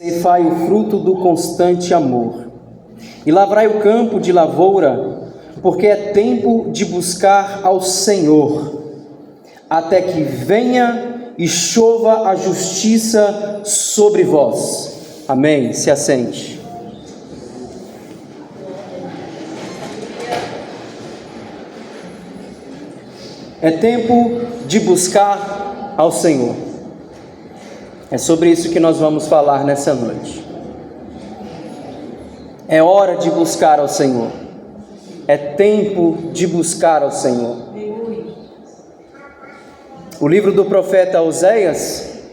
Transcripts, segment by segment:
Ceifai o fruto do constante amor, e lavrai o campo de lavoura, porque é tempo de buscar ao Senhor, até que venha e chova a justiça sobre vós. Amém. Se assente. É tempo de buscar ao Senhor. É sobre isso que nós vamos falar nessa noite. É hora de buscar ao Senhor. É tempo de buscar ao Senhor. O livro do profeta Oséias,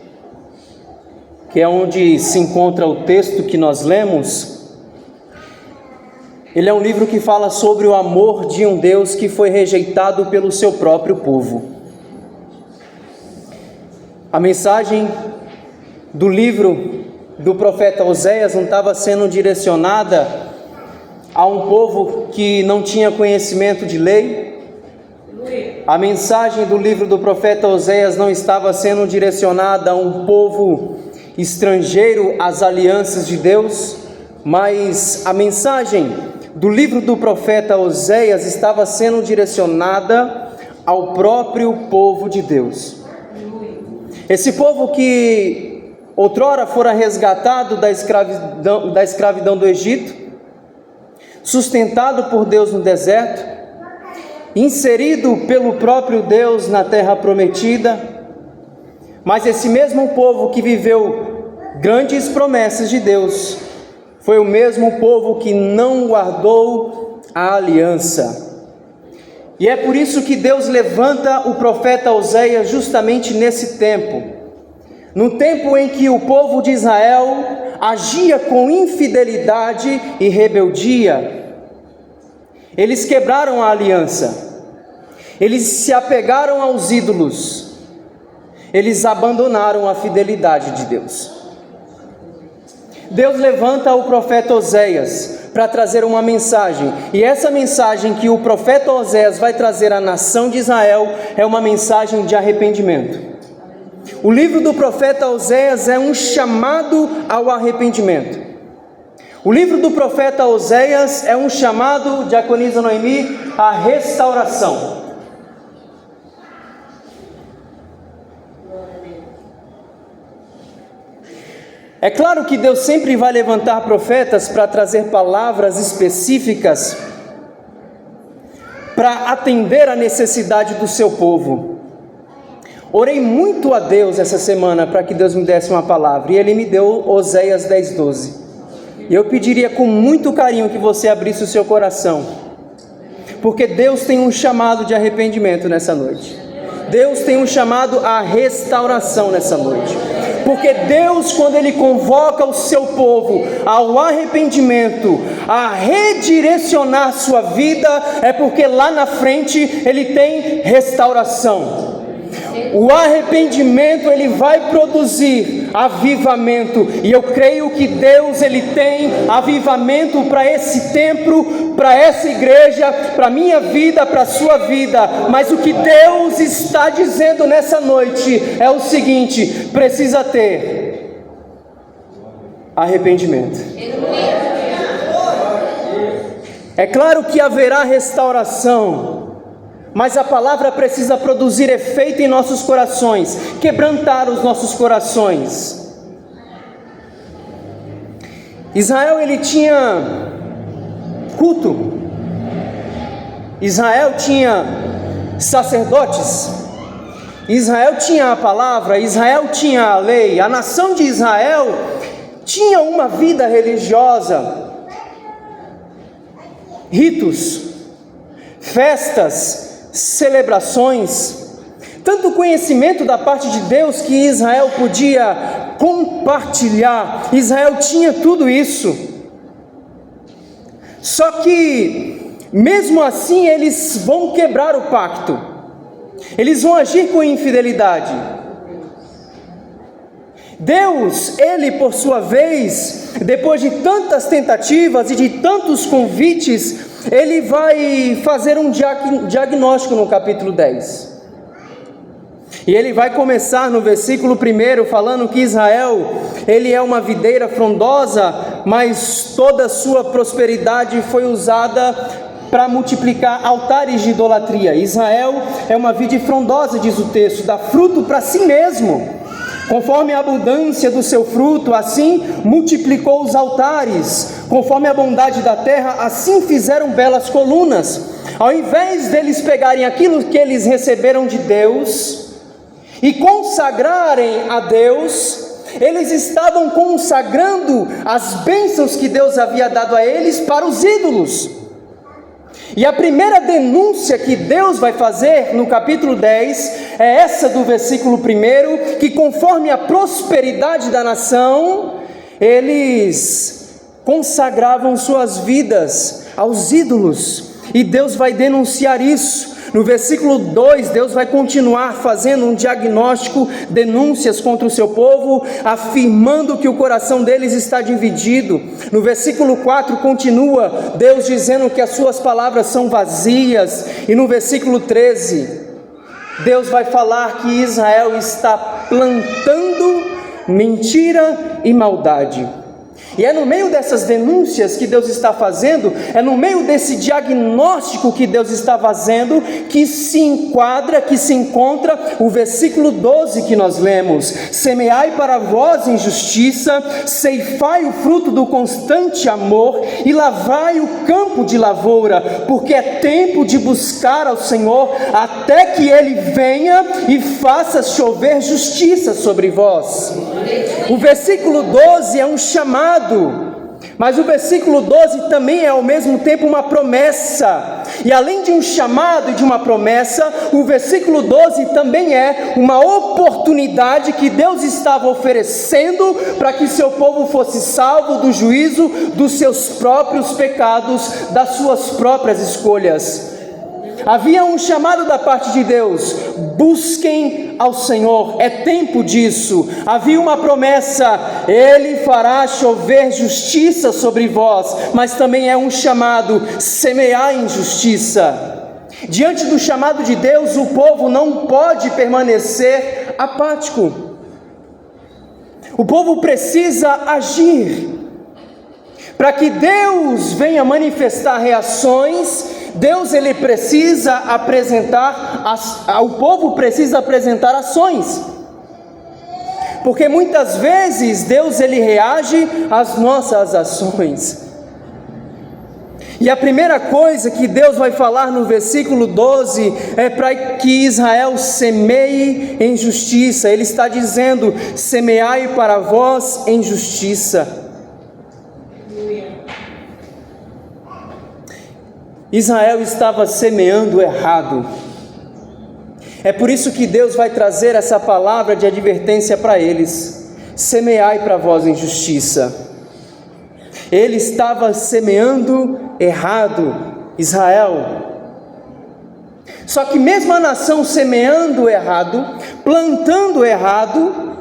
que é onde se encontra o texto que nós lemos, ele é um livro que fala sobre o amor de um Deus que foi rejeitado pelo seu próprio povo. A mensagem do livro do profeta Oséias não estava sendo direcionada a um povo que não tinha conhecimento de lei. A mensagem do livro do profeta Oséias não estava sendo direcionada a um povo estrangeiro às alianças de Deus, mas a mensagem do livro do profeta Oséias estava sendo direcionada ao próprio povo de Deus. Esse povo que outrora fora resgatado da escravidão do Egito, sustentado por Deus no deserto, inserido pelo próprio Deus na terra prometida, mas esse mesmo povo que viveu grandes promessas de Deus, foi o mesmo povo que não guardou a aliança. E é por isso que Deus levanta o profeta Oséias justamente nesse tempo, no tempo em que o povo de Israel agia com infidelidade e rebeldia. Eles quebraram a aliança, eles se apegaram aos ídolos, eles abandonaram a fidelidade de Deus. Deus levanta o profeta Oséias para trazer uma mensagem, e essa mensagem que o profeta Oséias vai trazer à nação de Israel é uma mensagem de arrependimento. O livro do profeta Oséias é um chamado ao arrependimento. O livro do profeta Oséias é um chamado, diaconisa Noemi, à restauração. É claro que Deus sempre vai levantar profetas para trazer palavras específicas para atender a necessidade do seu povo. Orei muito a Deus essa semana para que Deus me desse uma palavra, e Ele me deu Oséias 10:12. E eu pediria com muito carinho que você abrisse o seu coração, porque Deus tem um chamado de arrependimento nessa noite. Deus tem um chamado à restauração nessa noite. Porque Deus, quando Ele convoca o seu povo ao arrependimento, a redirecionar sua vida, é porque lá na frente Ele tem restauração. O arrependimento, ele vai produzir avivamento, e eu creio que Deus, ele tem avivamento para esse templo, para essa igreja, para a minha vida, para a sua vida. Mas o que Deus está dizendo nessa noite é o seguinte: precisa ter arrependimento. É claro que haverá restauração, mas a palavra precisa produzir efeito em nossos corações, quebrantar os nossos corações. Israel, ele tinha culto, Israel tinha sacerdotes, Israel tinha a palavra, Israel tinha a lei. A nação de Israel tinha uma vida religiosa, ritos, festas, celebrações, tanto conhecimento da parte de Deus que Israel podia compartilhar. Israel tinha tudo isso. Só que mesmo assim eles vão quebrar o pacto, eles vão agir com infidelidade. Deus, Ele por sua vez, depois de tantas tentativas e de tantos convites, Ele vai fazer um diagnóstico no capítulo 10. E ele vai começar no versículo 1 falando que Israel, ele é uma videira frondosa, mas toda a sua prosperidade foi usada para multiplicar altares de idolatria. Israel é uma vide frondosa, diz o texto, dá fruto para si mesmo. Conforme a abundância do seu fruto, assim multiplicou os altares. Conforme a bondade da terra, assim fizeram belas colunas. Ao invés deles pegarem aquilo que eles receberam de Deus e consagrarem a Deus, eles estavam consagrando as bênçãos que Deus havia dado a eles para os ídolos. E a primeira denúncia que Deus vai fazer no capítulo 10 é essa do versículo 1, que conforme a prosperidade da nação, eles consagravam suas vidas aos ídolos, e Deus vai denunciar isso. No versículo 2, Deus vai continuar fazendo um diagnóstico, denúncias contra o seu povo, afirmando que o coração deles está dividido. No versículo 4 continua Deus dizendo que as suas palavras são vazias. E no versículo 13, Deus vai falar que Israel está plantando mentira e maldade. E é no meio dessas denúncias que Deus está fazendo, é no meio desse diagnóstico que Deus está fazendo, que se encontra o versículo 12 que nós lemos: semeai para vós em justiça, ceifai o fruto do constante amor, e lavai o campo de lavoura, porque é tempo de buscar ao Senhor, até que Ele venha e faça chover justiça sobre vós. O versículo 12 é um chamado, mas o versículo 12 também é ao mesmo tempo uma promessa. E além de um chamado e de uma promessa, o versículo 12 também é uma oportunidade que Deus estava oferecendo para que seu povo fosse salvo do juízo dos seus próprios pecados, das suas próprias escolhas. Havia um chamado da parte de Deus: busquem ao Senhor, é tempo disso. Havia uma promessa: Ele fará chover justiça sobre vós, mas também é um chamado: semear em justiça. Diante do chamado de Deus, o povo não pode permanecer apático. O povo precisa agir. Para que Deus venha manifestar reações, Deus ele precisa apresentar, o povo precisa apresentar ações. Porque muitas vezes Deus ele reage às nossas ações. E a primeira coisa que Deus vai falar no versículo 12 é para que Israel semeie em justiça. Ele está dizendo: semeai para vós em justiça. Israel estava semeando errado. É por isso que Deus vai trazer essa palavra de advertência para eles: semeai para vós em justiça. Ele estava semeando errado, Israel. Só que mesmo a nação semeando errado, plantando errado,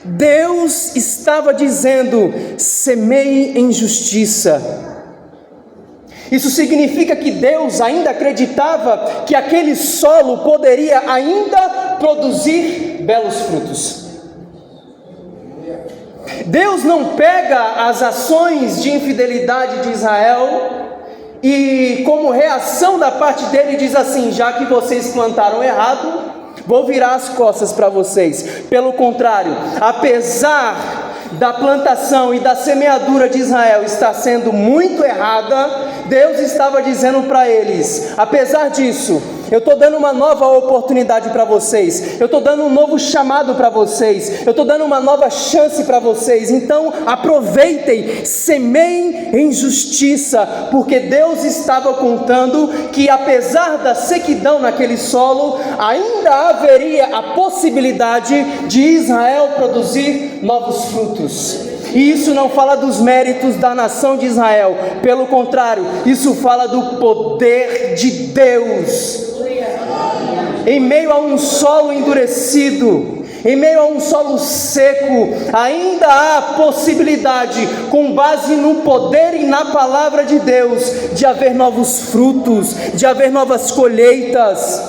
Deus estava dizendo: semeie em justiça. Isso significa que Deus ainda acreditava que aquele solo poderia ainda produzir belos frutos. Deus não pega as ações de infidelidade de Israel e, como reação da parte dele, diz assim: já que vocês plantaram errado, vou virar as costas para vocês. Pelo contrário, apesar da plantação e da semeadura de Israel estar sendo muito errada, Deus estava dizendo para eles: apesar disso, eu estou dando uma nova oportunidade para vocês, eu estou dando um novo chamado para vocês, eu estou dando uma nova chance para vocês. Então aproveitem, semeiem em justiça, porque Deus estava contando que apesar da sequidão naquele solo, ainda haveria a possibilidade de Israel produzir novos frutos. E isso não fala dos méritos da nação de Israel, pelo contrário, isso fala do poder de Deus. Em meio a um solo endurecido, em meio a um solo seco, ainda há possibilidade, com base no poder e na palavra de Deus, de haver novos frutos, de haver novas colheitas.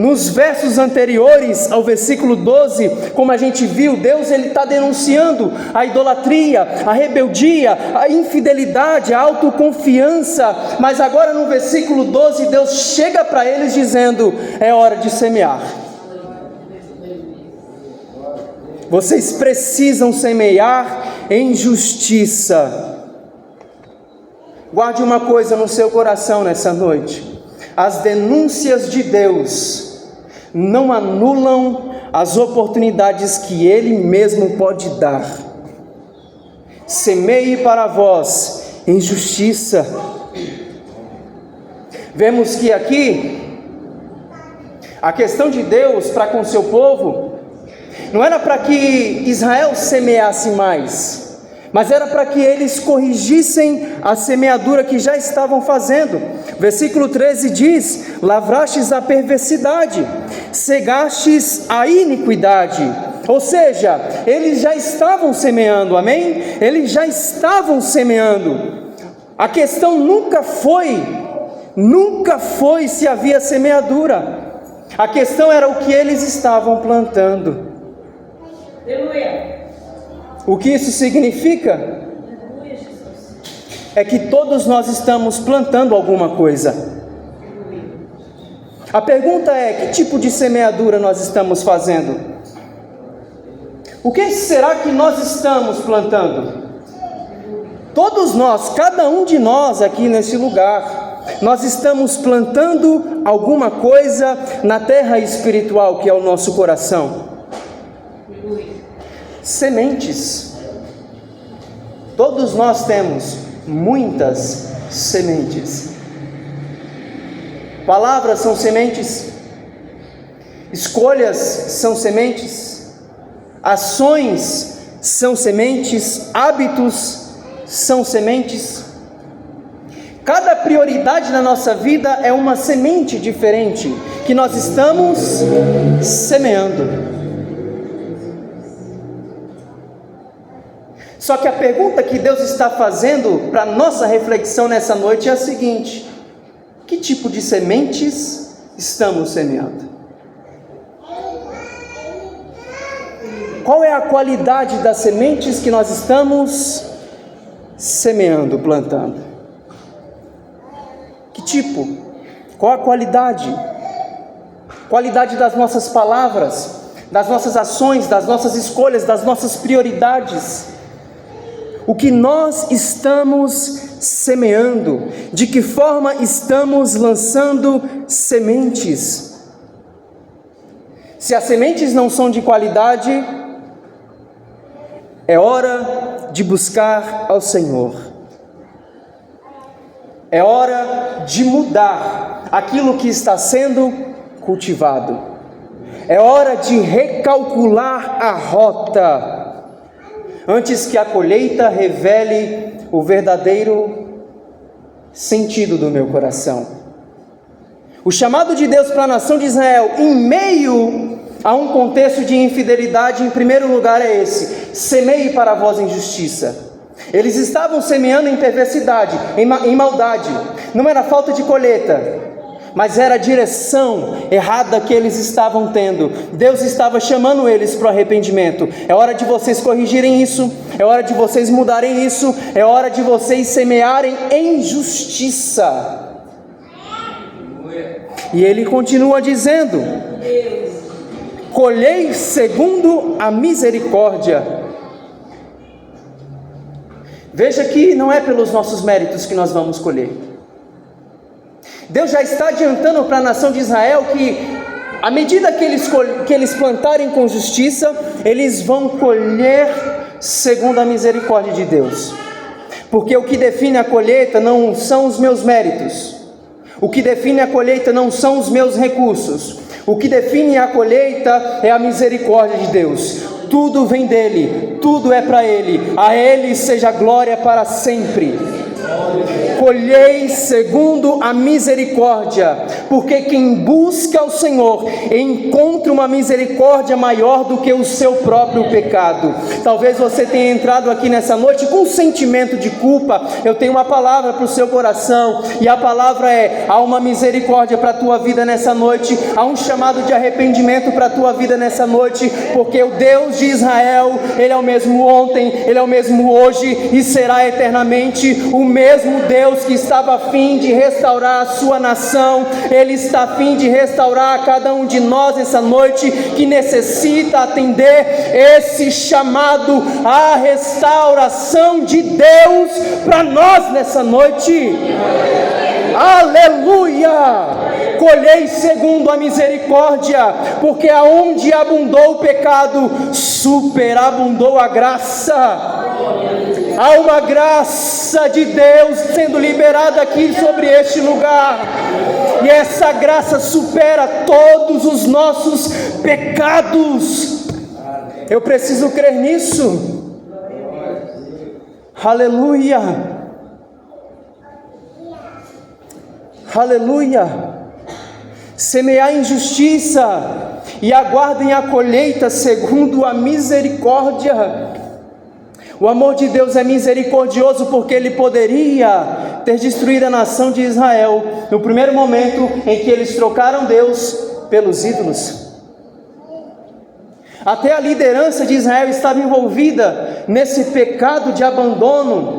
nos versos anteriores ao versículo 12, como a gente viu, Deus está denunciando a idolatria, a rebeldia, a infidelidade, a autoconfiança, mas agora no versículo 12, Deus chega para eles dizendo: é hora de semear. Vocês precisam semear em justiça. Guarde uma coisa no seu coração nessa noite: as denúncias de Deus não anulam as oportunidades que Ele mesmo pode dar. Semeie para vós em justiça. Vemos que aqui a questão de Deus para com seu povo não era para que Israel semeasse mais, mas era para que eles corrigissem a semeadura que já estavam fazendo. Versículo 13 diz: lavrastes a perversidade, cegastes a iniquidade. Ou seja, eles já estavam semeando, amém? Eles já estavam semeando. A questão nunca foi se havia semeadura. A questão era o que eles estavam plantando. O que isso significa? É que todos nós estamos plantando alguma coisa. A pergunta é: que tipo de semeadura nós estamos fazendo? O que será que nós estamos plantando? Todos nós, cada um de nós aqui nesse lugar, nós estamos plantando alguma coisa na terra espiritual que é o nosso coração. Sementes. Todos nós temos muitas sementes. Palavras são sementes, escolhas são sementes, ações são sementes, hábitos são sementes. Cada prioridade na nossa vida é uma semente diferente que nós estamos semeando. Só que a pergunta que Deus está fazendo para nossa reflexão nessa noite é a seguinte: que tipo de sementes estamos semeando? Qual é a qualidade das sementes que nós estamos semeando, plantando? Que tipo? Qual a qualidade? Qualidade das nossas palavras, das nossas ações, das nossas escolhas, das nossas prioridades. O que nós estamos semeando? De que forma estamos lançando sementes? Se as sementes não são de qualidade, é hora de buscar ao Senhor. É hora de mudar aquilo que está sendo cultivado. É hora de recalcular a rota, antes que a colheita revele o verdadeiro sentido do meu coração. O chamado de Deus para a nação de Israel, em meio a um contexto de infidelidade, em primeiro lugar é esse: semeie para vós em justiça. Eles estavam semeando em perversidade, em maldade. Não era falta de colheita, mas era a direção errada que eles estavam tendo. Deus estava chamando eles para o arrependimento. É hora de vocês corrigirem isso, é hora de vocês mudarem isso, é hora de vocês semearem em justiça. E ele continua dizendo: colhei segundo a misericórdia. Veja que não é pelos nossos méritos que nós vamos colher. Deus já está adiantando para a nação de Israel que, à medida que eles plantarem com justiça, eles vão colher segundo a misericórdia de Deus. Porque o que define a colheita não são os meus méritos. O que define a colheita não são os meus recursos. O que define a colheita é a misericórdia de Deus. Tudo vem dele, tudo é para ele. A ele seja glória para sempre. Colhei segundo a misericórdia, porque quem busca o Senhor encontra uma misericórdia maior do que o seu próprio pecado. Talvez você tenha entrado aqui nessa noite com um sentimento de culpa. Eu tenho uma palavra para o seu coração, e a palavra é: há uma misericórdia para a tua vida nessa noite, há um chamado de arrependimento para a tua vida nessa noite, porque o Deus de Israel, Ele é o mesmo ontem, Ele é o mesmo hoje e será eternamente o mesmo Deus que estava a fim de restaurar a sua nação. Ele está a fim de restaurar cada um de nós essa noite, que necessita atender esse chamado à restauração de Deus para nós nessa noite. Aleluia! Colhei segundo a misericórdia, porque aonde abundou o pecado, superabundou a graça. Há uma graça de Deus sendo liberada aqui sobre este lugar, e essa graça supera todos os nossos pecados. Eu preciso crer nisso. Aleluia, aleluia. Semear injustiça e aguardem a colheita segundo a misericórdia. O amor de Deus é misericordioso, porque Ele poderia ter destruído a nação de Israel no primeiro momento em que eles trocaram Deus pelos ídolos. Até a liderança de Israel estava envolvida nesse pecado de abandono,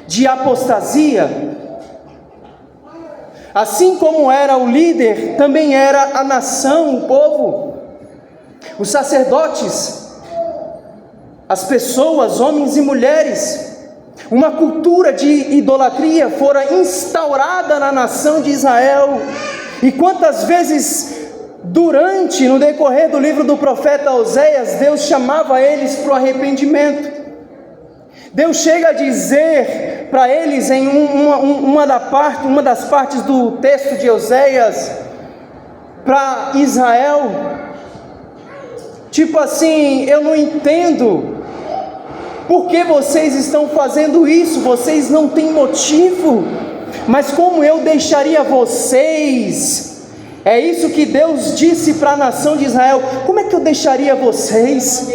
de apostasia. Assim como era o líder, também era a nação, o povo, os sacerdotes, as pessoas, homens e mulheres. Uma cultura de idolatria fora instaurada na nação de Israel. E quantas vezes no decorrer do livro do profeta Oséias, Deus chamava eles para o arrependimento. Deus chega a dizer para eles em uma das partes do texto de Oséias, para Israel, tipo assim: eu não entendo por que vocês estão fazendo isso, vocês não têm motivo, mas como eu deixaria vocês? É isso que Deus disse para a nação de Israel: como é que eu deixaria vocês?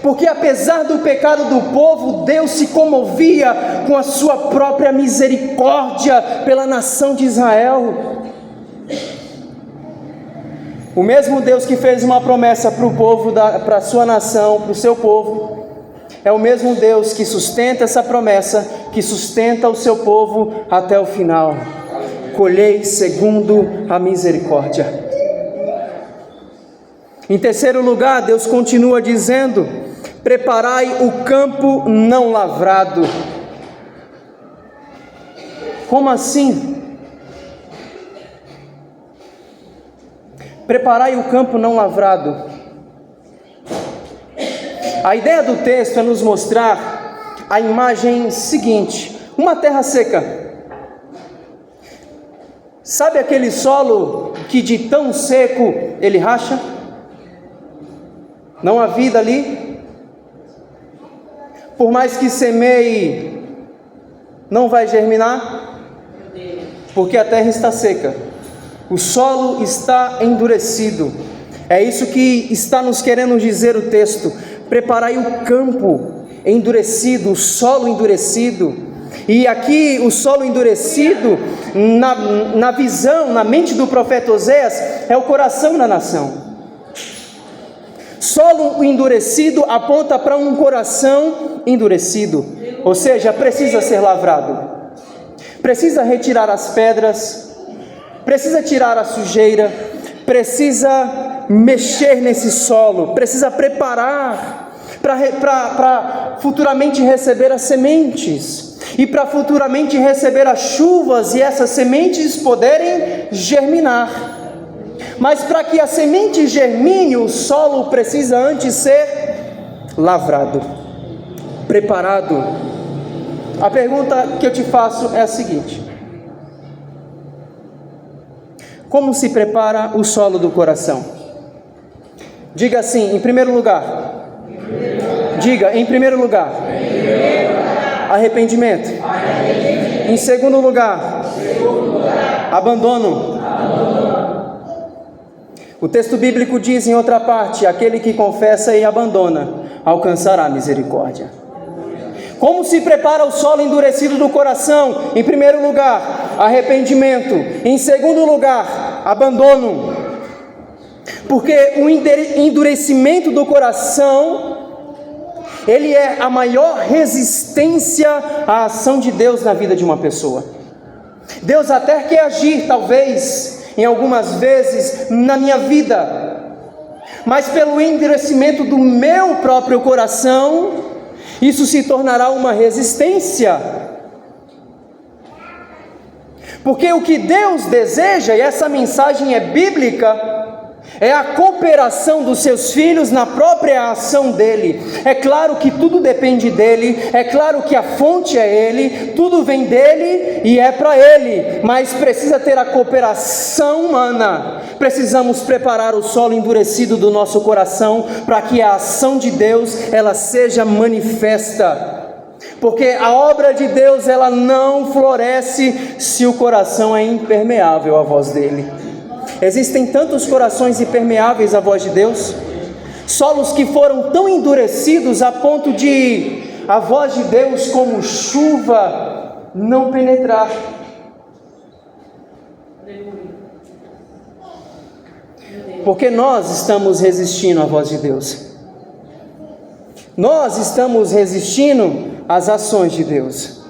Porque apesar do pecado do povo, Deus se comovia com a sua própria misericórdia pela nação de Israel. O mesmo Deus que fez uma promessa para o povo, para a sua nação, para o seu povo, é o mesmo Deus que sustenta essa promessa, que sustenta o seu povo até o final. Colhei segundo a misericórdia. Em terceiro lugar, Deus continua dizendo: preparai o campo não lavrado. Como assim? Preparai o campo não lavrado. A ideia do texto é nos mostrar a imagem seguinte: uma terra seca. Sabe aquele solo que de tão seco ele racha? Não há vida ali. Por mais que semeie, não vai germinar, porque a terra está seca, o solo está endurecido. É isso que está nos querendo dizer o texto: preparai o campo endurecido, o solo endurecido. E aqui o solo endurecido, na visão, na mente do profeta Oséias, é o coração da nação. Solo endurecido aponta para um coração endurecido, ou seja, precisa ser lavrado, precisa retirar as pedras, precisa tirar a sujeira, precisa mexer nesse solo, precisa preparar para futuramente receber as sementes, e para futuramente receber as chuvas e essas sementes poderem germinar. Mas para que a semente germine, o solo precisa antes ser lavrado, preparado. A pergunta que eu te faço é a seguinte: como se prepara o solo do coração? Diga assim, em primeiro lugar. Diga, em primeiro lugar. Arrependimento. Em segundo lugar. Abandono. O texto bíblico diz em outra parte: aquele que confessa e abandona alcançará misericórdia. Como se prepara o solo endurecido do coração? Em primeiro lugar, arrependimento. Em segundo lugar, abandono. Porque o endurecimento do coração, ele é a maior resistência à ação de Deus na vida de uma pessoa. Deus até quer agir, talvez, em algumas vezes, na minha vida, mas pelo endurecimento do meu próprio coração, isso se tornará uma resistência. Porque o que Deus deseja, e essa mensagem é bíblica, é a cooperação dos seus filhos na própria ação dele. É claro que tudo depende dele, é claro que a fonte é ele, tudo vem dele e é para ele, mas precisa ter a cooperação humana. Precisamos preparar o solo endurecido do nosso coração para que a ação de Deus ela seja manifesta. Porque a obra de Deus ela não floresce se o coração é impermeável à voz dele. Existem tantos corações impermeáveis à voz de Deus, solos que foram tão endurecidos a ponto de a voz de Deus como chuva não penetrar. Porque nós estamos resistindo à voz de Deus. Nós estamos resistindo às ações de Deus.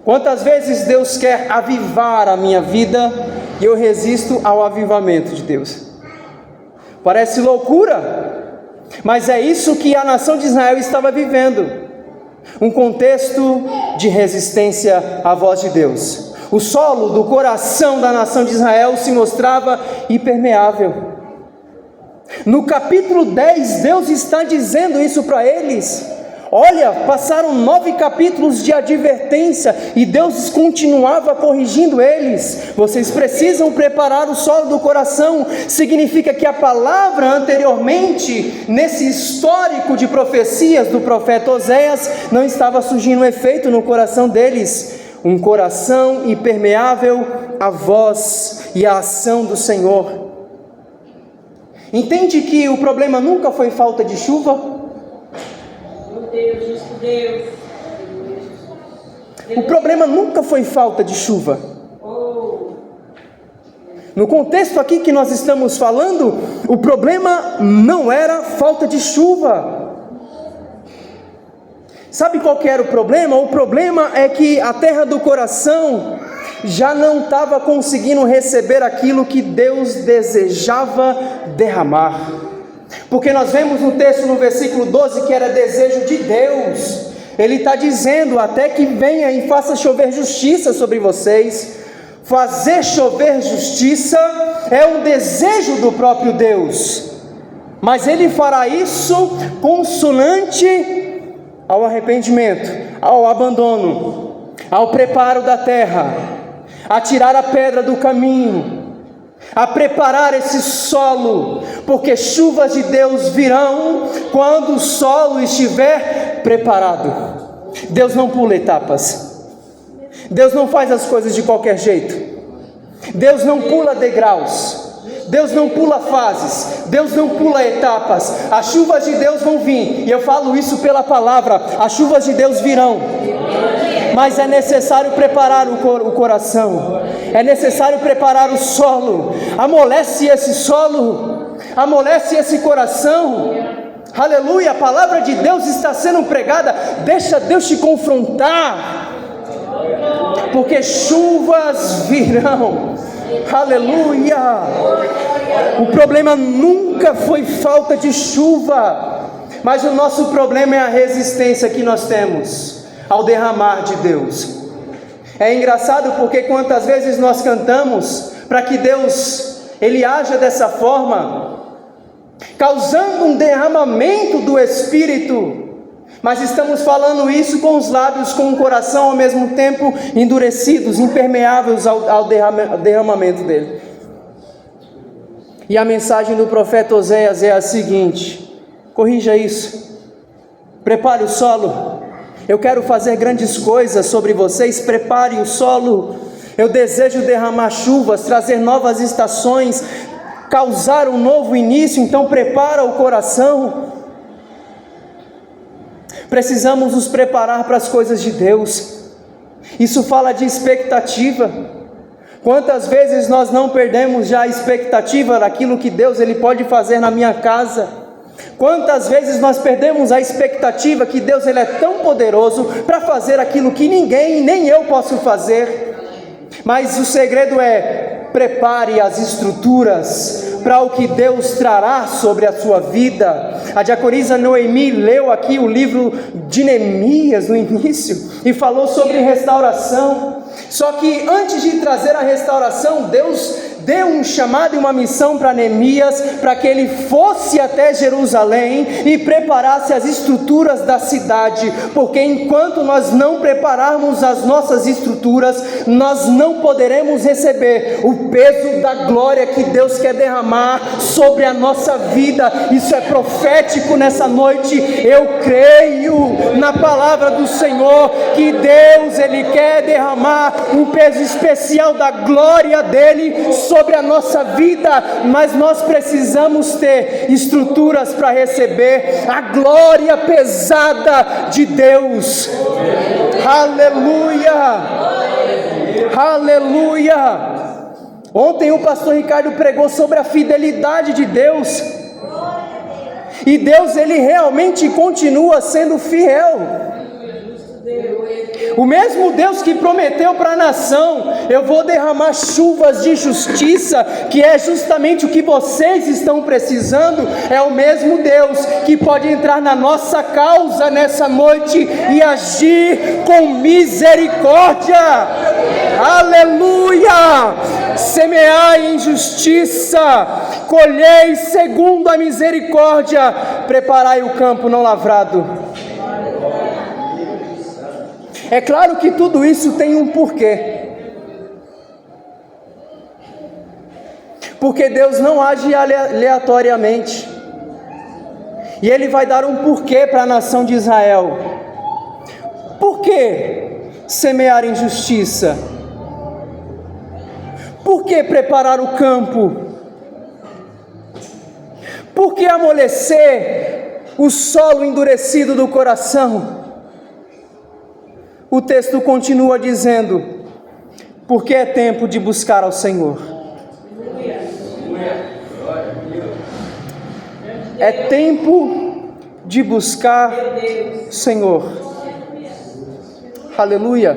Quantas vezes Deus quer avivar a minha vida e eu resisto ao avivamento de Deus? Parece loucura, mas é isso que a nação de Israel estava vivendo. Um contexto de resistência à voz de Deus. O solo do coração da nação de Israel se mostrava impermeável. No capítulo 10, Deus está dizendo isso para eles. Olha, passaram 9 capítulos de advertência e Deus continuava corrigindo eles. Vocês precisam preparar o solo do coração. Significa que a palavra anteriormente, nesse histórico de profecias do profeta Oséias, não estava surgindo efeito no coração deles. Um coração impermeável à voz e à ação do Senhor. Entende que o problema nunca foi falta de chuva? O problema nunca foi falta de chuva. No contexto aqui que nós estamos falando, o problema não era falta de chuva. Sabe qual que era o problema? O problema é que a terra do coração já não estava conseguindo receber aquilo que Deus desejava derramar. Porque nós vemos no texto no versículo 12 que era desejo de Deus. Ele está dizendo: até que venha e faça chover justiça sobre vocês. Fazer chover justiça é um desejo do próprio Deus, mas Ele fará isso consonante ao arrependimento, ao abandono, ao preparo da terra, a tirar a pedra do caminho, a preparar esse solo, porque chuvas de Deus virão quando o solo estiver preparado. Deus não pula etapas, Deus não faz as coisas de qualquer jeito, Deus não pula degraus, Deus não pula fases, Deus não pula etapas. As chuvas de Deus vão vir, e eu falo isso pela palavra, as chuvas de Deus virão, mas é necessário preparar o coração, é necessário preparar o solo. Amolece esse solo, amolece esse coração. Aleluia, a palavra de Deus está sendo pregada. Deixa Deus te confrontar, porque chuvas virão. Aleluia. O problema nunca foi falta de chuva, mas o nosso problema é a resistência que nós temos ao derramar de Deus. É engraçado porque quantas vezes nós cantamos para que Deus Ele haja dessa forma, causando um derramamento do Espírito, mas estamos falando isso com os lábios, com o coração ao mesmo tempo endurecidos, impermeáveis ao derramamento dele. E a mensagem do profeta Oséias é a seguinte: corrija isso, prepare o solo. Eu quero fazer grandes coisas sobre vocês, prepare o solo. Eu desejo derramar chuvas, trazer novas estações, causar um novo início, então prepara o coração. Precisamos nos preparar para as coisas de Deus. Isso fala de expectativa. Quantas vezes nós não perdemos já a expectativa daquilo que Deus ele pode fazer na minha casa? Quantas vezes nós perdemos a expectativa que Deus ele é tão poderoso para fazer aquilo que ninguém, nem eu posso fazer? Mas o segredo é: prepare as estruturas para o que Deus trará sobre a sua vida. A diaconisa Noemi leu aqui o livro de Neemias no início e falou sobre restauração. Só que antes de trazer a restauração, Deus deu um chamado e uma missão para Neemias, para que ele fosse até Jerusalém e preparasse as estruturas da cidade, porque enquanto nós não prepararmos as nossas estruturas, nós não poderemos receber o peso da glória que Deus quer derramar sobre a nossa vida. Isso é profético nessa noite. Eu creio na palavra do Senhor, que Deus ele quer derramar um peso especial da glória dele sobre a nossa vida, mas nós precisamos ter estruturas para receber a glória pesada de Deus. Aleluia, aleluia. Ontem o pastor Ricardo pregou sobre a fidelidade de Deus, e Deus ele realmente continua sendo fiel. O mesmo Deus que prometeu para a nação: eu vou derramar chuvas de justiça, que é justamente o que vocês estão precisando, é o mesmo Deus que pode entrar na nossa causa nessa noite e agir com misericórdia. Aleluia! Semeai em justiça, colhei segundo a misericórdia, preparai o campo não lavrado. É claro que tudo isso tem um porquê. Porque Deus não age aleatoriamente. E Ele vai dar um porquê para a nação de Israel. Por que semear em justiça? Por que preparar o campo? Por que amolecer o solo endurecido do coração? O texto continua dizendo: porque é tempo de buscar ao Senhor. É tempo de buscar o Senhor. Aleluia.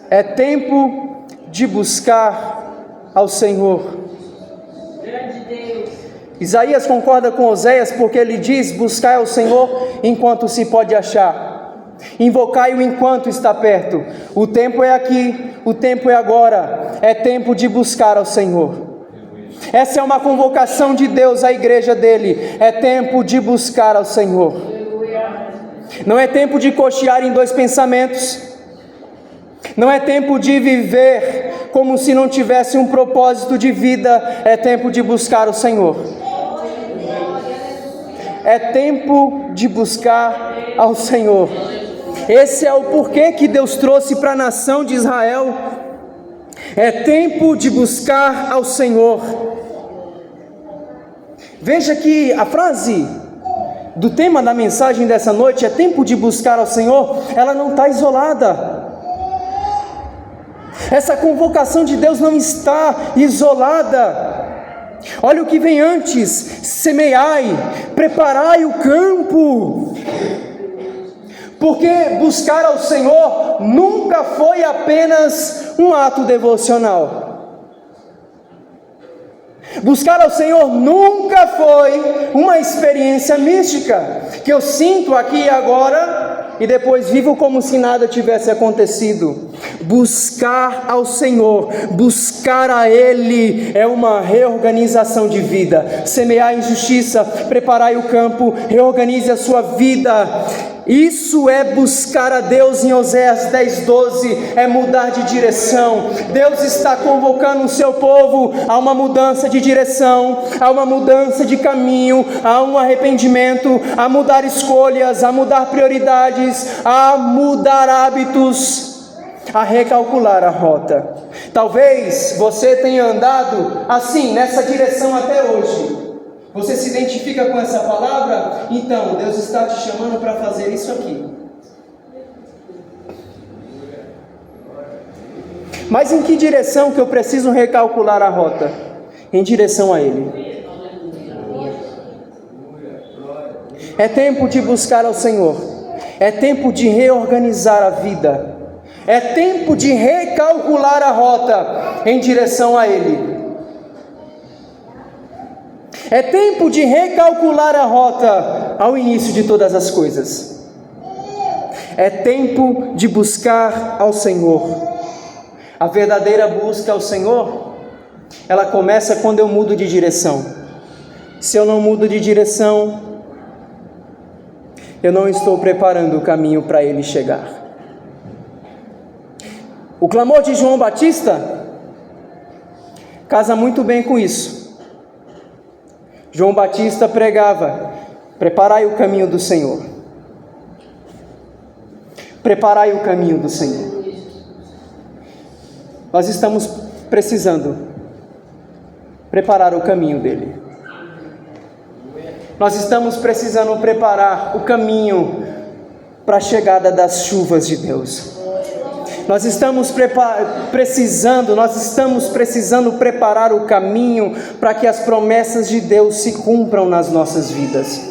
É tempo de buscar ao Senhor. Isaías concorda com Oséias, porque ele diz: buscai ao Senhor enquanto se pode achar. Invocai-o enquanto está perto. O tempo é aqui, o tempo é agora. É tempo de buscar ao Senhor. Essa é uma convocação de Deus à igreja dele. É tempo de buscar ao Senhor. Não é tempo de cochear em dois pensamentos. Não é tempo de viver como se não tivesse um propósito de vida. É tempo de buscar o Senhor. É tempo de buscar ao Senhor. Esse é o porquê que Deus trouxe para a nação de Israel. É tempo de buscar ao Senhor. Veja que a frase do tema da mensagem dessa noite, é tempo de buscar ao Senhor, ela não está isolada. Essa convocação de Deus não está isolada. Olha o que vem antes: semeai, preparai o campo. Porque buscar ao Senhor nunca foi apenas um ato devocional. Buscar ao Senhor nunca foi uma experiência mística, que eu sinto aqui e agora e depois vivo como se nada tivesse acontecido. Buscar ao Senhor, buscar a Ele, é uma reorganização de vida. Semear em justiça, preparai o campo, reorganize a sua vida. Isso é buscar a Deus. Em Oséias 10:12, é mudar de direção. Deus está convocando o seu povo a uma mudança de direção, a uma mudança de caminho, a um arrependimento, a mudar escolhas, a mudar prioridades, a mudar hábitos, a recalcular a rota. Talvez você tenha andado assim, nessa direção até hoje. Você se identifica com essa palavra? Então, Deus está te chamando para fazer isso aqui. Mas em que direção que eu preciso recalcular a rota? Em direção a Ele. É tempo de buscar ao Senhor. É tempo de reorganizar a vida. É tempo de recalcular a rota em direção a Ele. É tempo de recalcular a rota ao início de todas as coisas. É tempo de buscar ao Senhor. A verdadeira busca ao Senhor, ela começa quando eu mudo de direção. Se eu não mudo de direção, eu não estou preparando o caminho para Ele chegar. O clamor de João Batista casa muito bem com isso. João Batista pregava: preparai o caminho do Senhor. Preparai o caminho do Senhor. Nós estamos precisando preparar o caminho dele. Nós estamos precisando preparar o caminho para a chegada das chuvas de Deus. Nós estamos precisando preparar o caminho para que as promessas de Deus se cumpram nas nossas vidas.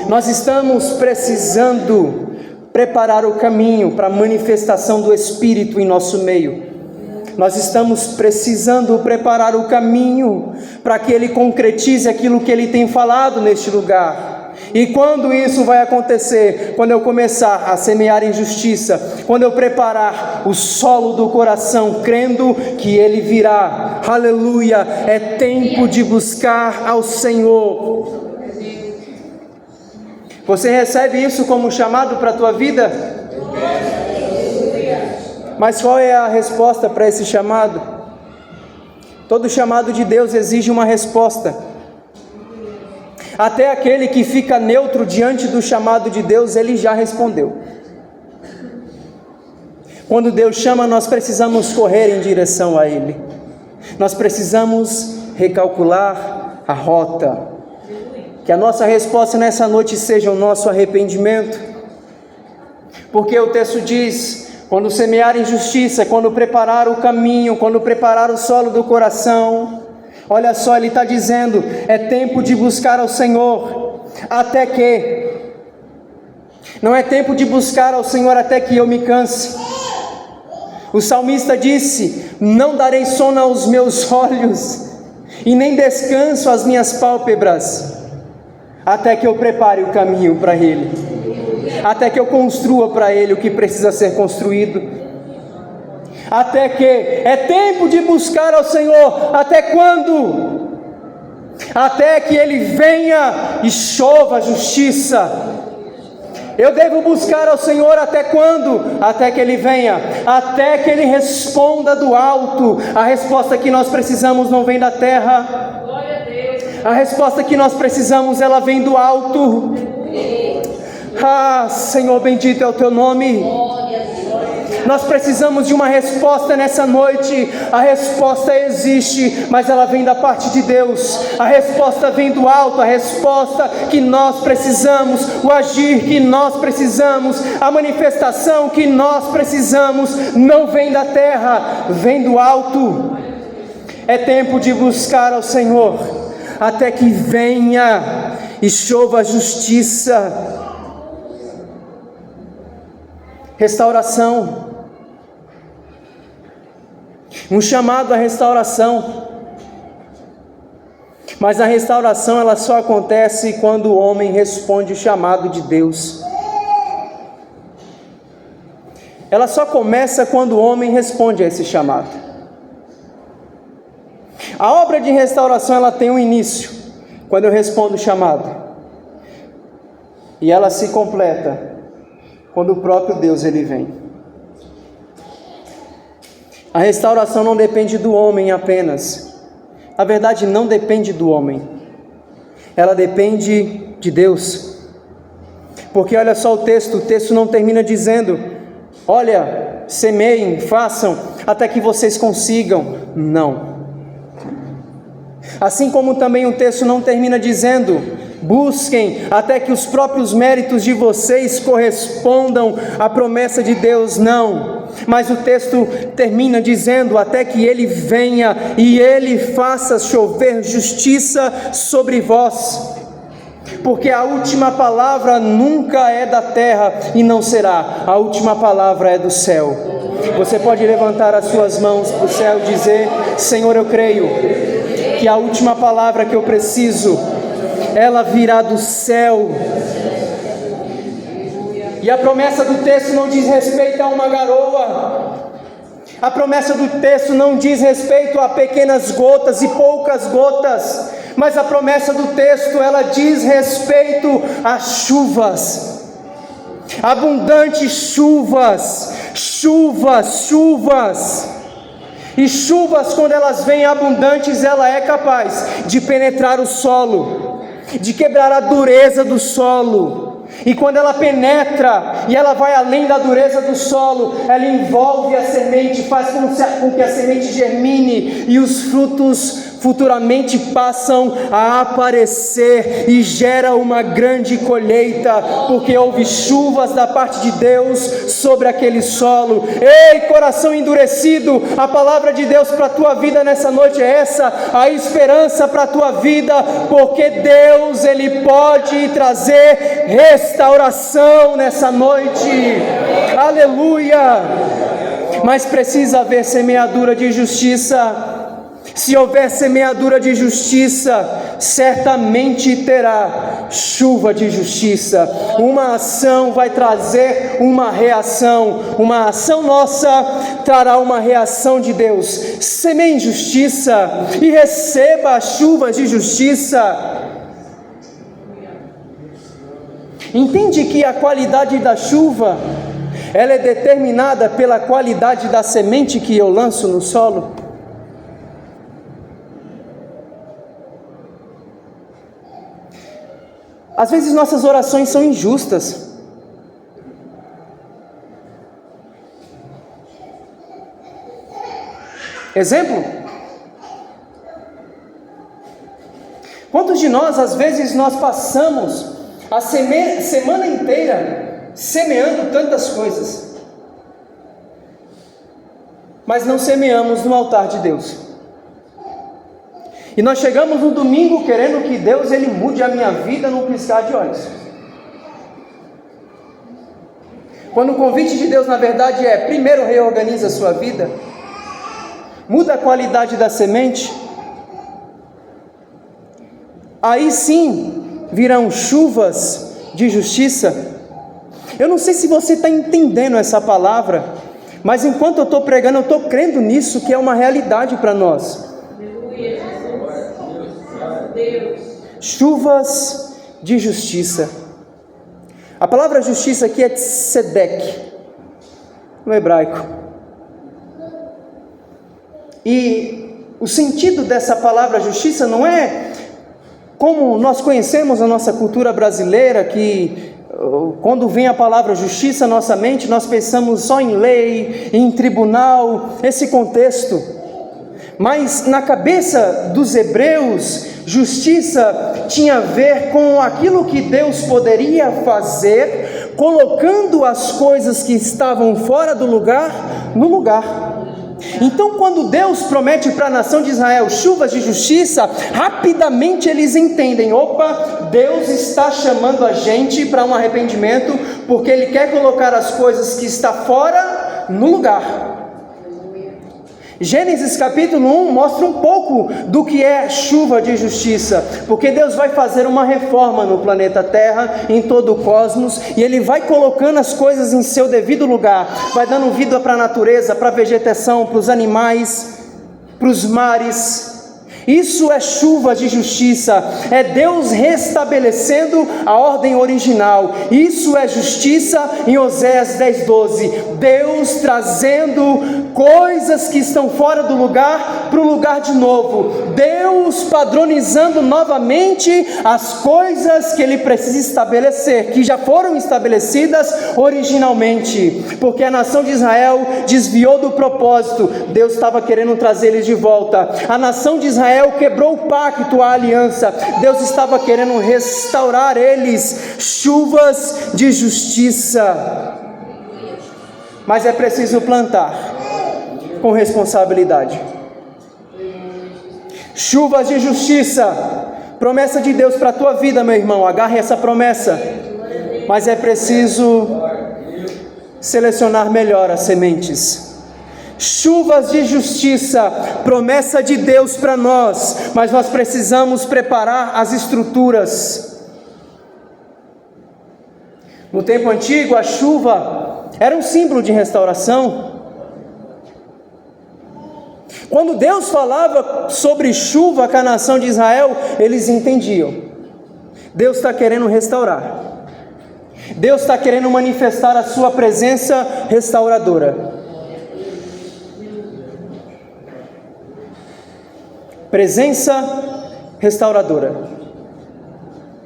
Nós estamos precisando preparar o caminho para a manifestação do Espírito em nosso meio. Nós estamos precisando preparar o caminho para que Ele concretize aquilo que Ele tem falado neste lugar. E quando isso vai acontecer? Quando eu começar a semear em justiça, quando eu preparar o solo do coração, crendo que Ele virá. Aleluia! É tempo de buscar ao Senhor. Você recebe isso como chamado para a tua vida? Mas qual é a resposta para esse chamado? Todo chamado de Deus exige uma resposta. Até aquele que fica neutro diante do chamado de Deus, ele já respondeu. Quando Deus chama, nós precisamos correr em direção a Ele. Nós precisamos recalcular a rota. Que a nossa resposta nessa noite seja o nosso arrependimento. Porque o texto diz: quando semear em justiça, quando preparar o caminho, quando preparar o solo do coração. Olha só, ele está dizendo: é tempo de buscar ao Senhor, até que. Não é tempo de buscar ao Senhor até que eu me canse. O salmista disse: não darei sono aos meus olhos, e nem descanso às minhas pálpebras, até que eu prepare o caminho para Ele, até que eu construa para Ele o que precisa ser construído. Até que é tempo de buscar ao Senhor. Até quando? Até que Ele venha e chova a justiça. Eu devo buscar ao Senhor até quando? Até que Ele venha, até que Ele responda do alto. A resposta que nós precisamos não vem da terra. A resposta que nós precisamos, ela vem do alto. Ah, Senhor, bendito é o Teu nome. Nós precisamos de uma resposta nessa noite. A resposta existe, mas ela vem da parte de Deus. A resposta vem do alto. A resposta que nós precisamos, o agir que nós precisamos, a manifestação que nós precisamos, não vem da terra, vem do alto. É tempo de buscar ao Senhor, até que venha e chova a justiça. Restauração. Um chamado à restauração. Mas a restauração, ela só acontece quando o homem responde o chamado de Deus. Ela só começa quando o homem responde a esse chamado. A obra de restauração, ela tem um início quando eu respondo o chamado, e ela se completa quando o próprio Deus ele vem. A restauração não depende do homem apenas. Na verdade, não depende do homem. Ela depende de Deus. Porque olha só o texto não termina dizendo: olha, semeiem, façam, até que vocês consigam. Não. Assim como também o texto não termina dizendo: busquem até que os próprios méritos de vocês correspondam à promessa de Deus. Não. Mas o texto termina dizendo: até que Ele venha e Ele faça chover justiça sobre vós. Porque a última palavra nunca é da terra e não será, a última palavra é do céu. Você pode levantar as suas mãos para o céu e dizer: Senhor, eu creio que a última palavra que eu preciso, ela virá do céu. E a promessa do texto não diz respeito a uma garoa. A promessa do texto não diz respeito a pequenas gotas e poucas gotas, mas a promessa do texto, ela diz respeito a chuvas, abundantes chuvas, chuvas. E chuvas, quando elas vêm abundantes, ela é capaz de penetrar o solo, de quebrar a dureza do solo. E quando ela penetra e ela vai além da dureza do solo, ela envolve a semente, faz com que a semente germine e os frutos futuramente passam a aparecer e gera uma grande colheita, porque houve chuvas da parte de Deus sobre aquele solo. Ei, coração endurecido, a palavra de Deus para a tua vida nessa noite é essa, a esperança para a tua vida, porque Deus, Ele pode trazer restauração nessa noite. Aleluia! Mas precisa haver semeadura de justiça. Se houver semeadura de justiça, certamente terá chuva de justiça. Uma ação vai trazer uma reação. Uma ação nossa trará uma reação de Deus. Semeie justiça e receba as chuvas de justiça. Entende que a qualidade da chuva, ela é determinada pela qualidade da semente que eu lanço no solo? Às vezes nossas orações são injustas. Exemplo? Quantos de nós, às vezes, nós passamos a semana inteira semeando tantas coisas, mas não semeamos no altar de Deus? E nós chegamos no domingo querendo que Deus, Ele mude a minha vida num piscar de olhos. Quando o convite de Deus, na verdade, é: primeiro reorganiza a sua vida, muda a qualidade da semente, aí sim virão chuvas de justiça. Eu não sei se você está entendendo essa palavra, mas enquanto eu estou pregando, eu estou crendo nisso, que é uma realidade para nós. Chuvas de justiça. A palavra justiça aqui é tzedek, no hebraico. E o sentido dessa palavra justiça não é como nós conhecemos a nossa cultura brasileira, que quando vem a palavra justiça à nossa mente, nós pensamos só em lei, em tribunal, esse contexto. Mas na cabeça dos hebreus, justiça tinha a ver com aquilo que Deus poderia fazer, colocando as coisas que estavam fora do lugar, no lugar. Então, quando Deus promete para a nação de Israel chuvas de justiça, rapidamente eles entendem: opa, Deus está chamando a gente para um arrependimento, porque Ele quer colocar as coisas que estão fora no lugar. Gênesis capítulo 1 mostra um pouco do que é chuva de justiça, porque Deus vai fazer uma reforma no planeta Terra, em todo o cosmos, e Ele vai colocando as coisas em seu devido lugar, vai dando vida para a natureza, para a vegetação, para os animais, para os mares. Isso é chuva de justiça, é Deus restabelecendo a ordem original. Isso é justiça em Oséias 10:12. Deus trazendo coisas que estão fora do lugar para o lugar de novo. Deus padronizando novamente as coisas que Ele precisa estabelecer, que já foram estabelecidas originalmente. Porque a nação de Israel desviou do propósito, Deus estava querendo trazer eles de volta. A nação de Israel quebrou o pacto, a aliança, Deus estava querendo restaurar eles. Chuvas de justiça. Mas é preciso plantar com responsabilidade. Chuvas de justiça, promessa de Deus para a tua vida, meu irmão, agarre essa promessa. Mas é preciso selecionar melhor as sementes. Chuvas de justiça, promessa de Deus para nós, mas nós precisamos preparar as estruturas. No tempo antigo, a chuva era um símbolo de restauração. Quando Deus falava sobre chuva com a nação de Israel, eles entendiam. Deus está querendo restaurar. Deus está querendo manifestar a sua presença restauradora. Presença restauradora.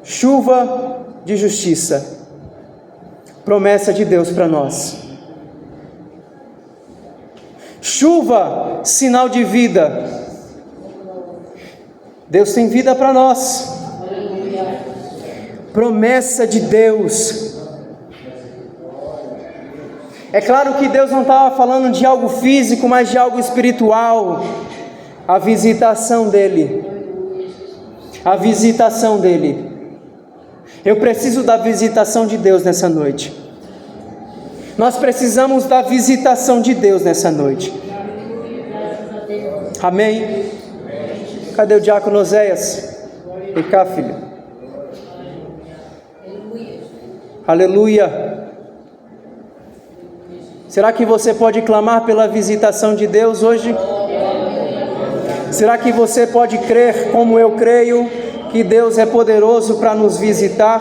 Chuva de justiça. Promessa de Deus para nós. Chuva, sinal de vida. Deus tem vida para nós. Promessa de Deus. É claro que Deus não estava falando de algo físico, mas de algo espiritual. A visitação dele. A visitação dele. Eu preciso da visitação de Deus nessa noite. Nós precisamos da visitação de Deus nessa noite. Amém? Cadê o diácono Oséias? Vem cá, filho. Aleluia. Será que você pode clamar pela visitação de Deus hoje? Será que você pode crer como eu creio, que Deus é poderoso para nos visitar?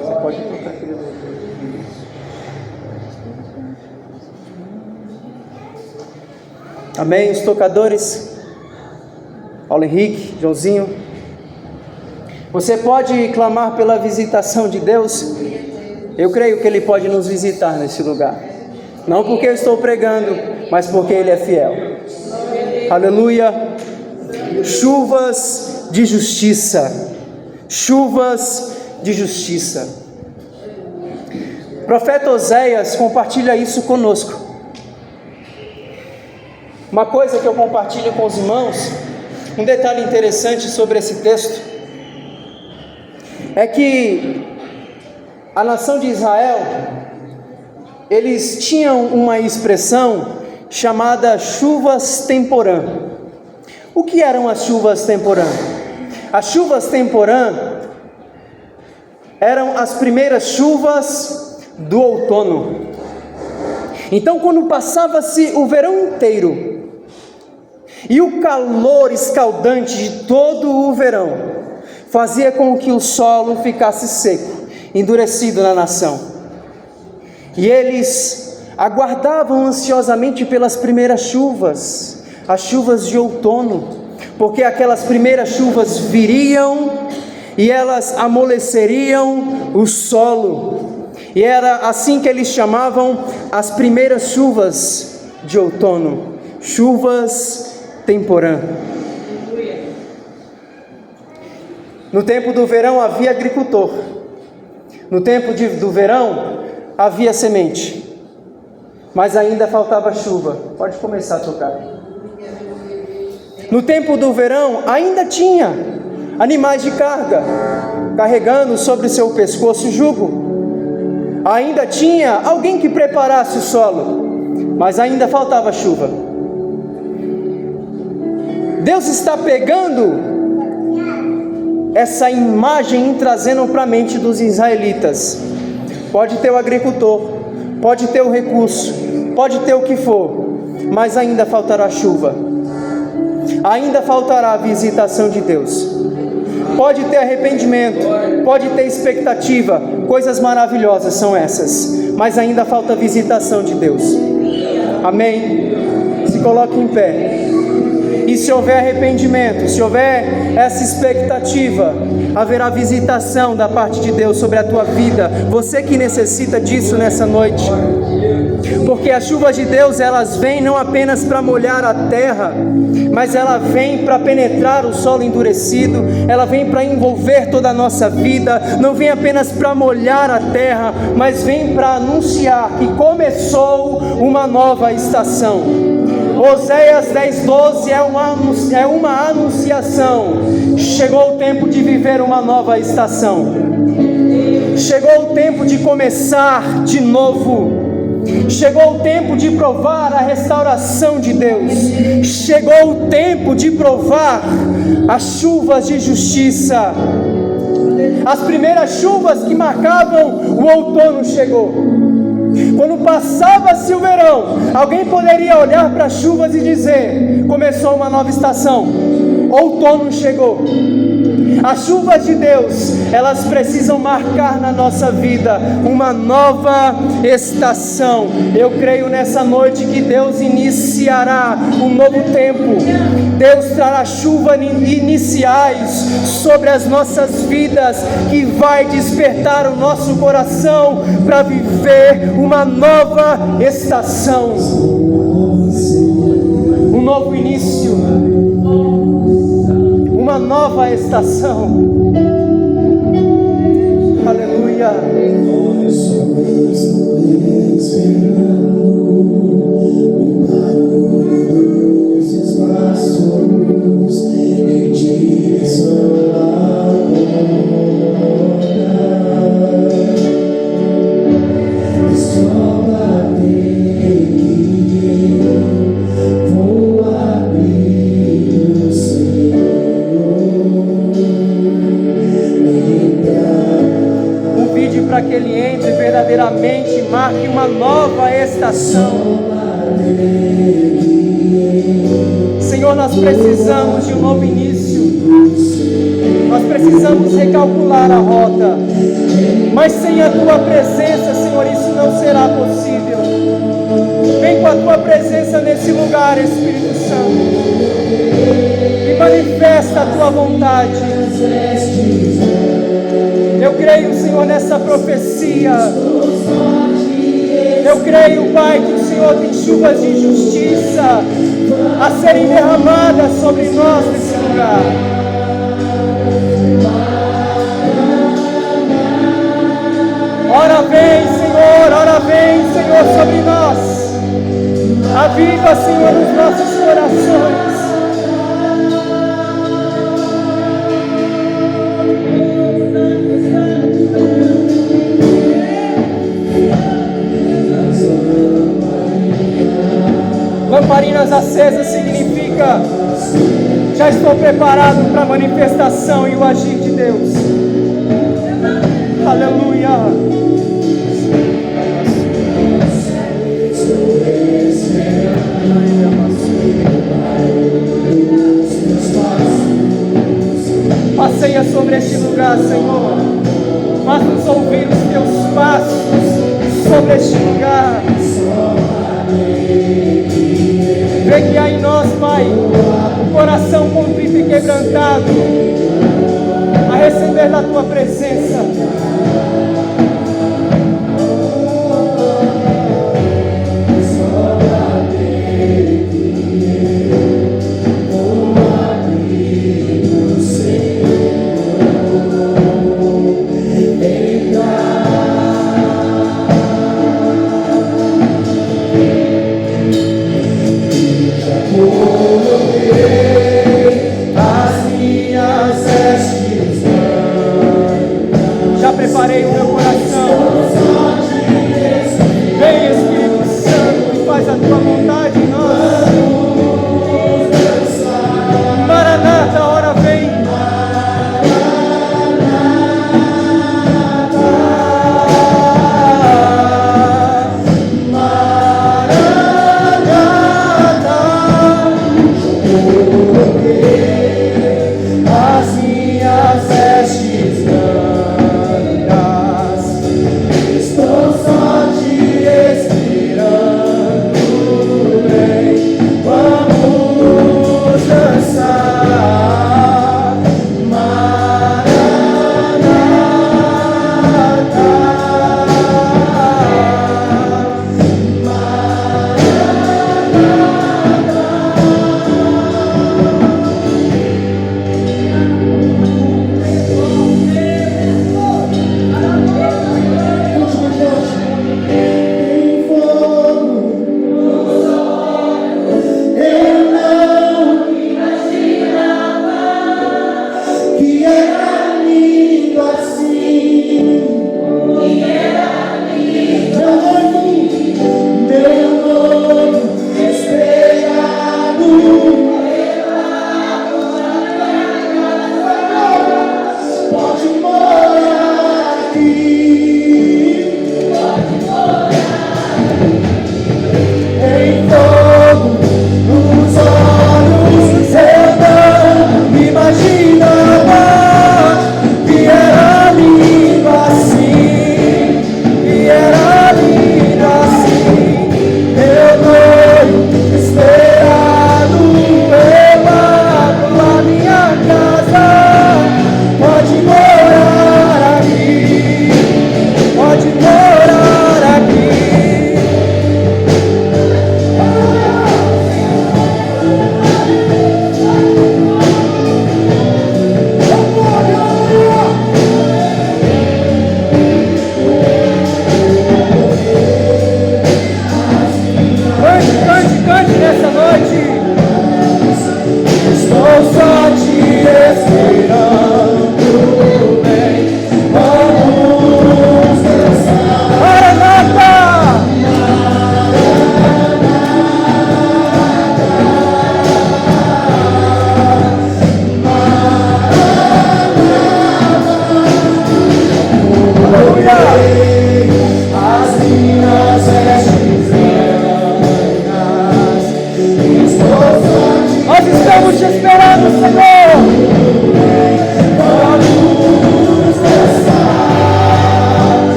Você pode tocar, querido. Amém? Os tocadores, Paulo Henrique, Joãozinho. Você pode clamar pela visitação de Deus? Eu creio que Ele pode nos visitar nesse lugar. Não porque eu estou pregando, mas porque Ele é fiel. Aleluia. Chuvas de justiça. Chuvas de justiça. O profeta Oséias compartilha isso conosco. Uma coisa que eu compartilho com os irmãos, um detalhe interessante sobre esse texto, é que a nação de Israel, eles tinham uma expressão chamada chuvas temporã. O que eram as chuvas temporã? As chuvas temporã eram as primeiras chuvas do outono. Então, quando passava-se o verão inteiro e o calor escaldante de todo o verão fazia com que o solo ficasse seco, endurecido na nação, e eles aguardavam ansiosamente pelas primeiras chuvas, as chuvas de outono, porque aquelas primeiras chuvas viriam e elas amoleceriam o solo, e era assim que eles chamavam as primeiras chuvas de outono, chuvas temporã. No tempo do verão havia agricultor, no tempo do verão havia semente, mas ainda faltava chuva. Pode começar a tocar. No tempo do verão ainda tinha animais de carga, carregando sobre seu pescoço jugo. Ainda tinha alguém que preparasse o solo, mas ainda faltava chuva. Deus está pegando essa imagem e trazendo para a mente dos israelitas. Pode ter o agricultor, pode ter o recurso, pode ter o que for, mas ainda faltará chuva. ainda faltará a visitação de Deus. Pode ter arrependimento, pode ter expectativa, coisas maravilhosas são essas, mas ainda falta a visitação de Deus. Amém? Se coloque em pé. E se houver arrependimento, se houver essa expectativa, haverá visitação da parte de Deus sobre a tua vida. Você que necessita disso nessa noite. Porque as chuvas de Deus, elas vêm não apenas para molhar a terra, mas ela vem para penetrar o solo endurecido, ela vem para envolver toda a nossa vida, não vem apenas para molhar a terra, mas vem para anunciar que começou uma nova estação. Oséias 10:12 é uma anunciação. Chegou o tempo de viver uma nova estação. Chegou o tempo de começar de novo. Chegou o tempo de provar a restauração de Deus. Chegou o tempo de provar as chuvas de justiça. As primeiras chuvas que marcavam o outono chegou. Quando passava-se o verão, alguém poderia olhar para as chuvas e dizer: começou uma nova estação, outono chegou. As chuvas de Deus, elas precisam marcar na nossa vida uma nova estação. Eu creio nessa noite que Deus iniciará um novo tempo. Deus trará chuvas iniciais sobre as nossas vidas, que vai despertar o nosso coração para viver uma nova estação, um novo início, uma nova estação. Aleluia. Para que ele entre verdadeiramente, marque uma nova estação. Senhor, nós precisamos de um novo início. Nós precisamos recalcular a rota. Mas sem a tua presença, Senhor, isso não será possível. Vem com a tua presença nesse lugar, Espírito Santo, e manifesta a tua vontade. Eu creio, Senhor, nessa profecia. Eu creio, Pai, que o Senhor tem chuvas de justiça a serem derramadas sobre nós nesse lugar. Ora vem, Senhor, sobre nós. Aviva, Senhor, os nossos corações. Lamparinas acesas significa: já estou preparado para a manifestação e o agir de Deus. Aleluia. Passeia sobre este lugar, Senhor. Faz-nos ouvir os teus passos sobre este lugar. Vê que há em nós, Pai, um coração contrito e quebrantado a receber da tua presença. Preparei o meu coração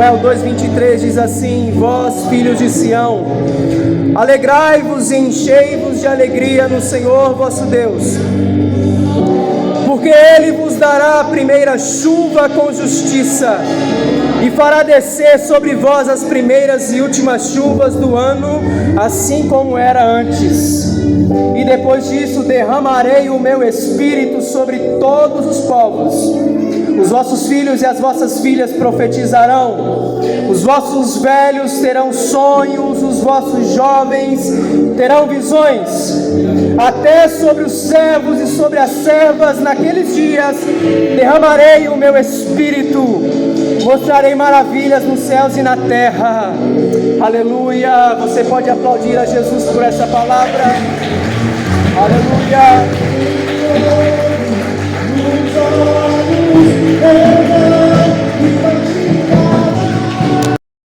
Joel 2,23 diz assim: vós, filhos de Sião, alegrai-vos e enchei-vos de alegria no Senhor vosso Deus, porque Ele vos dará a primeira chuva com justiça, e fará descer sobre vós as primeiras e últimas chuvas do ano, assim como era antes. E depois disso derramarei o meu espírito sobre todos os povos. Os vossos filhos e as vossas filhas profetizarão, os vossos velhos terão sonhos, os vossos jovens terão visões. Até sobre os servos e sobre as servas naqueles dias derramarei o meu espírito, mostrarei maravilhas nos céus e na terra. Aleluia! Você pode aplaudir a Jesus por essa palavra. Aleluia!